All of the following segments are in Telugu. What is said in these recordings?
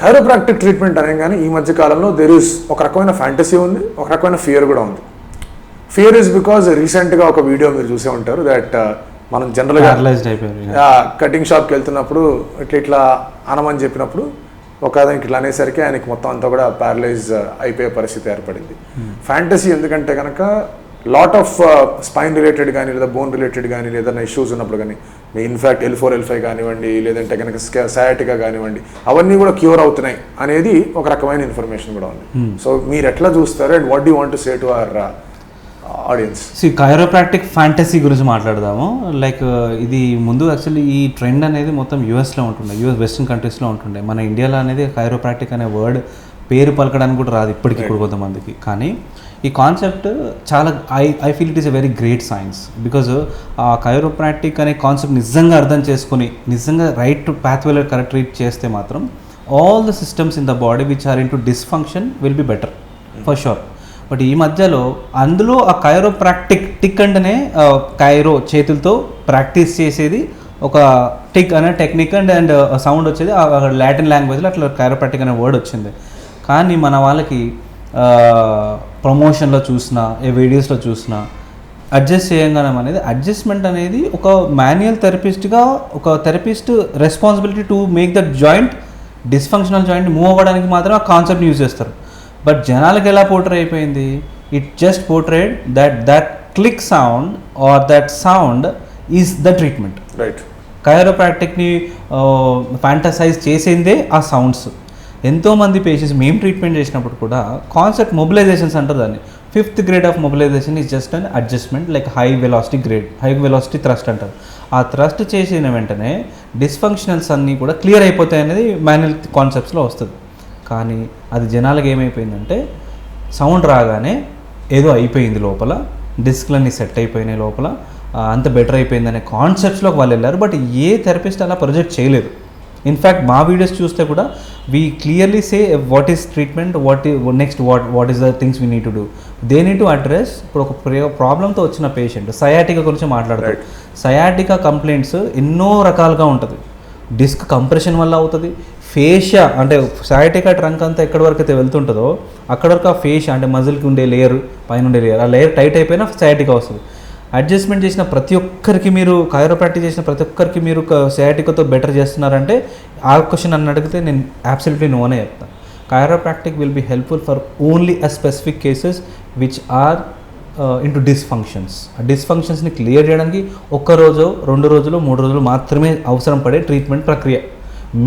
కైరోప్రాక్టిక్ ట్రీట్మెంట్ అనగానే ఈ మధ్య కాలంలో దెర్ ఈస్ ఒక రకమైన ఫ్యాంటసీ ఉంది, ఒక రకమైన ఫియర్ కూడా ఉంది. ఫియర్ ఇస్ బికాజ్ రీసెంట్గా ఒక వీడియో మీరు చూసే ఉంటారు దట్ మనం జనరల్గా కటింగ్ షాప్కి వెళ్తున్నప్పుడు ఇట్లా అనమని చెప్పినప్పుడు ఒక దానికి ఇట్లా అనేసరికి ఆయనకి మొత్తం అంతా కూడా ప్యారలైజ్ అయిపోయే పరిస్థితి ఏర్పడింది. ఫ్యాంటసీ ఎందుకంటే కనుక లాట్ ఆఫ్ స్పైన్ రిలేటెడ్ కానీ లేదా బోన్ రిలేటెడ్ కానీ ఏదైనా ఇష్యూస్ ఉన్నప్పుడు కానీ మీ ఇన్ఫ్యాక్ట్ L4 L5 కానివ్వండి లేదంటే కనుక సయాటికా కానివ్వండి అవన్నీ కూడా క్యూర్ అవుతున్నాయి అనేది ఒక రకమైన ఇన్ఫర్మేషన్ కూడా ఉంది. సో మీరు ఎట్లా చూస్తారు and what do want to say to our audience? Chiropractic fantasy గురించి మాట్లాడదాము. లైక్ ఇది ముందు యాక్చువల్లీ ఈ ట్రెండ్ అనేది మొత్తం యూఎస్లో ఉంటుండే, వెస్టర్న్ కంట్రీస్లో ఉంటుండే. మన ఇండియాలో అనేది కైరోప్రాక్టిక్ అనే వర్డ్ పేరు పలకడానికి కూడా రాదు ఇప్పటికి కూడా కొంతమందికి. కానీ ఈ కాన్సెప్ట్ చాలా I feel it is a very great science. Because ఆ కైరోప్రాక్టిక్ అనే కాన్సెప్ట్ నిజంగా అర్థం చేసుకుని నిజంగా రైట్ పాత్వేలో కరెక్ట్ ట్రీట్ చేస్తే మాత్రం all the systems in the body which are into dysfunction will be better for sure. But ఈ మధ్యలో అందులో ఆ కైరోప్రాక్టిక్ టిక్ అంటేనే కైరో చేతులతో ప్రాక్టీస్ చేసేది ఒక టిక్ అనే టెక్నిక్ అండ్ సౌండ్ వచ్చేది లాటిన్ లాంగ్వేజ్లో అట్లా కైరోప్రాక్టిక్ అనే వర్డ్ వచ్చింది. కానీ మన వాళ్ళకి ప్రమోషన్లో చూసినా ఏ వీడియోస్లో చూసినా అడ్జస్ట్ చేయగానే అనేది అడ్జస్ట్మెంట్ అనేది ఒక మాన్యువల్ థెరపిస్ట్గా ఒక therapist responsibility to make that joint dysfunctional joint move అవ్వడానికి మాత్రం ఆ కాన్సెప్ట్ యూజ్ చేస్తారు. బట్ జనాలకి ఎలా పోర్ట్రే అయిపోయింది, it just portrayed that click sound or that sound is the treatment. Right. కైరోప్రాక్టిక్ని ఫ్యాంటసైజ్ చేసిందే ఆ సౌండ్స్. ఎంతోమంది పేషెంట్స్ మేము ట్రీట్మెంట్ చేసినప్పుడు కూడా కాన్సెప్ట్ మొబిలైజేషన్స్ అంటారు దాన్ని. 5th grade of mobilisation is just an adjustment like high velocity thrust అంటారు. ఆ థ్రస్ట్ చేసిన వెంటనే డిస్ఫంక్షనల్స్ అన్నీ కూడా క్లియర్ అయిపోతాయి అనేది మాన్యువల్ కాన్సెప్ట్స్లో వస్తుంది. కానీ అది జనాలకు ఏమైపోయిందంటే సౌండ్ రాగానే ఏదో అయిపోయింది లోపల, డిస్క్లన్నీ సెట్ అయిపోయినాయి లోపల, అంత బెటర్ అయిపోయిందనే కాన్సెప్ట్స్లోకి వాళ్ళు వెళ్ళారు. బట్ ఏ థెరపిస్ట్ అలా ప్రొజెక్ట్ చేయలేదు. ఇన్ఫ్యాక్ట్ మా వీడియోస్ చూస్తే కూడా we clearly say what is treatment, what is the things we need to do. They need to address. ఇప్పుడు ఒక ప్రాబ్లంతో వచ్చిన పేషెంట్ సయాటికా గురించి మాట్లాడతారు. సయాటికా కంప్లైంట్స్ ఎన్నో రకాలుగా ఉంటుంది. డిస్క్ కంప్రెషన్ వల్ల అవుతుంది, ఫేషియా అంటే సయాటికా ట్రంక్ అంతా ఎక్కడి వరకు అయితే వెళ్తుంటుందో అక్కడ వరకు ఆ ఫేషియా అంటే మజిల్కి ఉండే లేయర్ పైన ఉండే లేయర్ ఆ లేయర్ టైట్ అయిపోయినా సయాటికా వస్తుంది. అడ్జస్ట్మెంట్ చేసిన ప్రతి ఒక్కరికి మీరు కైరోప్రాక్టిక్ చేసిన ప్రతి ఒక్కరికి మీరు సయాటికాతో బెటర్ చేస్తున్నారంటే ఆ క్వశ్చన్ నన్ను అడిగితే నేను అబ్సల్యూట్లీ నో అనే చెప్తాను. Chiropractic will be helpful for only a specific cases which are into dysfunctions. ఆ డిస్ఫంక్షన్స్ని క్లియర్ చేయడానికి 1 రోజు 2 రోజులు 3 రోజులు మాత్రమే అవసరం పడే ట్రీట్మెంట్ ప్రక్రియ.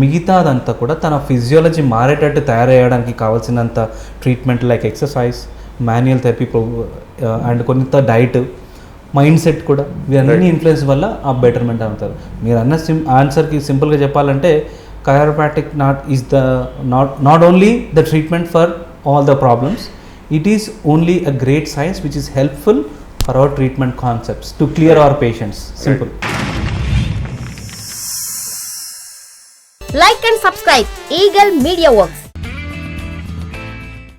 మిగతాదంతా కూడా తన ఫిజియాలజీ మారేటట్టు తయారయ్యడానికి కావాల్సినంత treatment like exercise, manual therapy and కొంత డైట్, మైండ్ సెట్ కూడా ఇవన్నీ ఇన్ఫ్లుయెన్స్ వల్ల ఆ బెటర్మెంట్ అవుతారు. మీరు అన్న ఆన్సర్కి సింపుల్గా చెప్పాలంటే chiropractic not only the treatment for all the problems, it is only a great science which is helpful for hour treatment concepts to clear our patients. Simple. Like and subscribe Eagle Media Works.